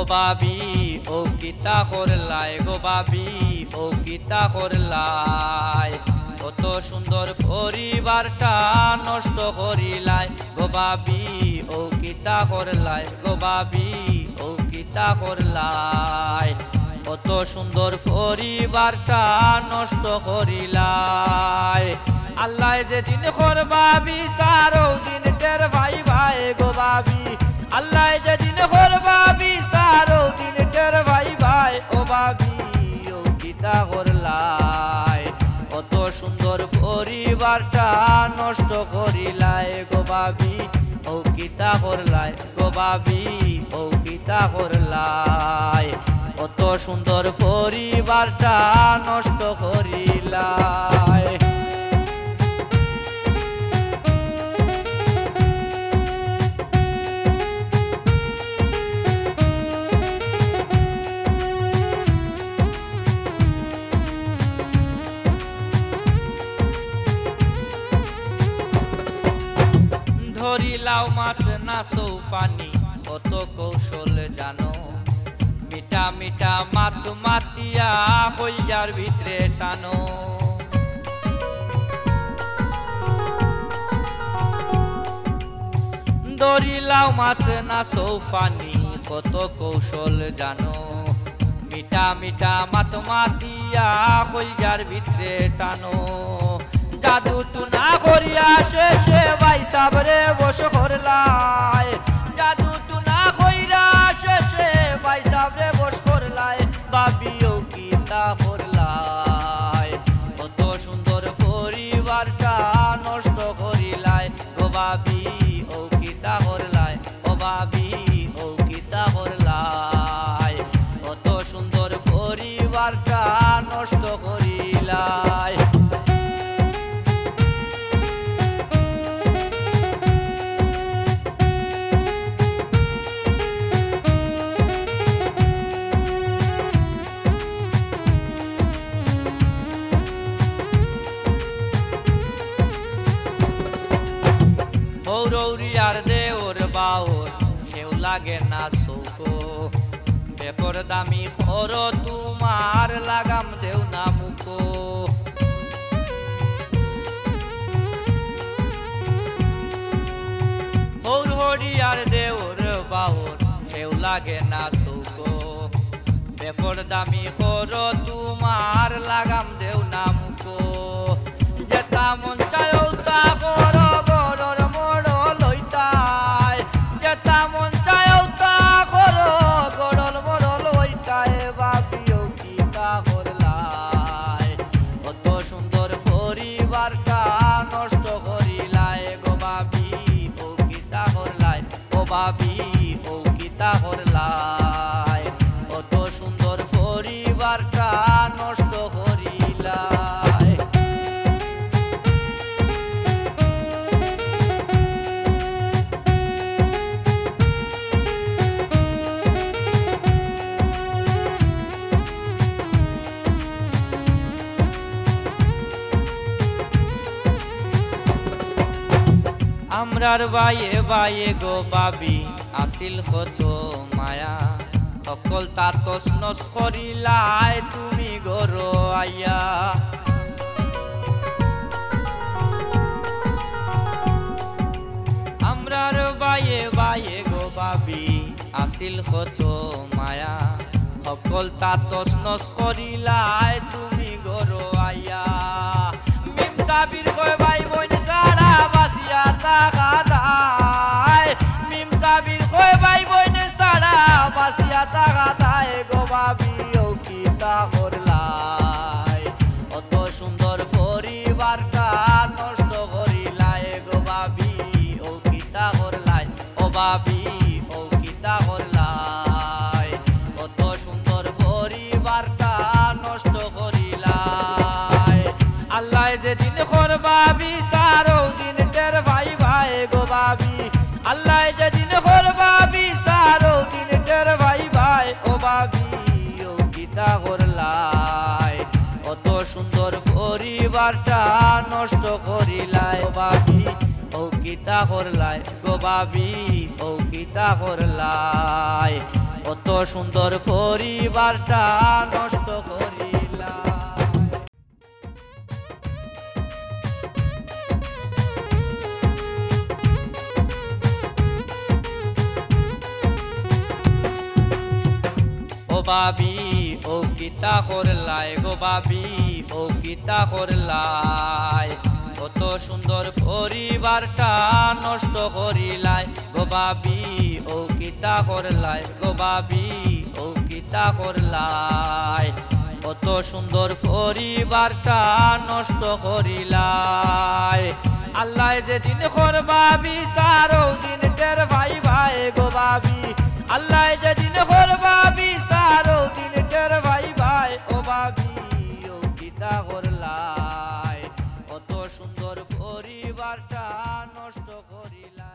বাবি ও কিতা করলাই গো বাবি ও কিতা করলাই কত সুন্দর পরিবারটা নষ্ট করিলাই গো বাবি ও কিতা করলাই গো বাবি ও কিতা করলাই কত সুন্দর পরিবারটা নষ্ট করিলাই আল্লাহ যেদিন করবা বিচার দিন টের ভাই ভাই গো বাবি আল্লাহ যেদিন করবা বিচার দিন টের ভাই ভাই ও বাবি ও কিতা করলাই কত সুন্দর পরিবারটা নষ্ট করিলাই গো বাবি ও কিতা করলাই গো বাবি ও কিতা করলাই কত সুন্দর পরিবারটা নষ্ট করিলাই ধরিলাও মাছ না সৌফানি কত কৌশল জানো মিঠা মিঠা মাত মাতিয়া কলজার ভিতরে টানো ধরিলাও মাছ না সৌফানি কত কৌশল জানো মিঠা মিঠা মাত মাতিয়া কলজার ভিতরে টানো জাদু টুনা করিয়া শেষে ভাই সাবরে বস করলাই জাদু টুনা কইরা শেষে ভাই সাবরে বস করলাই বাবিও কিতা করলাই কত সুন্দর পরিবারটা নষ্ট করিলাই গো বাবি ও কিতা করলাই ও বাবি ও কিতা করলাই কত সুন্দর পরিবারটা নষ্ট করিলাই রৌরিয়ার দেওর বাওর কেউ লাগে না চৌকো বেপর দামি খর তোমার লাগাম দেও না মুখো হরিয়ার দেওর বাওর কেউ লাগে না চৌকো বেপর দামি খর তোমার লাগাম দেও না মুখো যেটা মন চায় তা কর বাবি ও কিতা করলাই কত সুন্দর পরিবারটা নষ্ট করিলাই আমরার বাইয়ে বাইয়ে গো বাবি আসিল কত মায়া সকল তাতস নস করিলাই তুমি গর আইয়া আমরার বাইয়ে বাইয়ে গো বাবি আসিল কত মায়া সকল তাতস নস করিলাই তুমি গর আইয়া মিম সাবির কয় ভাই বোন সারা বাসিয়া থাকা দায় মিম সাবির কয় ভাই বোন সারা বাসিয়া থাকা দায় গো বাবি ও কিতা করলাই কত সুন্দর পরিবারটা নষ্ট করিলাই গো বাবি ও কিতা করলাই ও বাবি ও কিতা করলাই কত সুন্দর পরিবারটা নষ্ট করিলাই আল্লাহ যেদিন করবা বিচার দিন টের ভাই ভাই গো বাবি আল্লাহ যেদিন করবা বিচার দিন টের ভাই ভাই ও বাবি ও কিতা করলাই কত সুন্দর পরিবারটা নষ্ট করিলাই ও বাবি ও কিতা করলাই গো বাবি ও কিতা করলাই কত সুন্দর পরিবারটা নষ্ট করিলা। ও বাবি ও কিতা করলাই গো বাবি ও কিতা করলাই, কত সুন্দর পরিবারটা নষ্ট করিলাই গো বাবি ও কিতা করলাই গো বাবি ও কিতা করলাই, কত সুন্দর পরিবারটা নষ্ট করিলাই। আল্লাহ যেদিন করবা বিচার দিন টের ভাই ভাই গো বাবি, আল্লাহ যেদিন করবা বিচার দিন টের ভাই ভাই ও বাবি ও কিতা করলাই, কত সুন্দর পরিবারটা নষ্ট করিলা।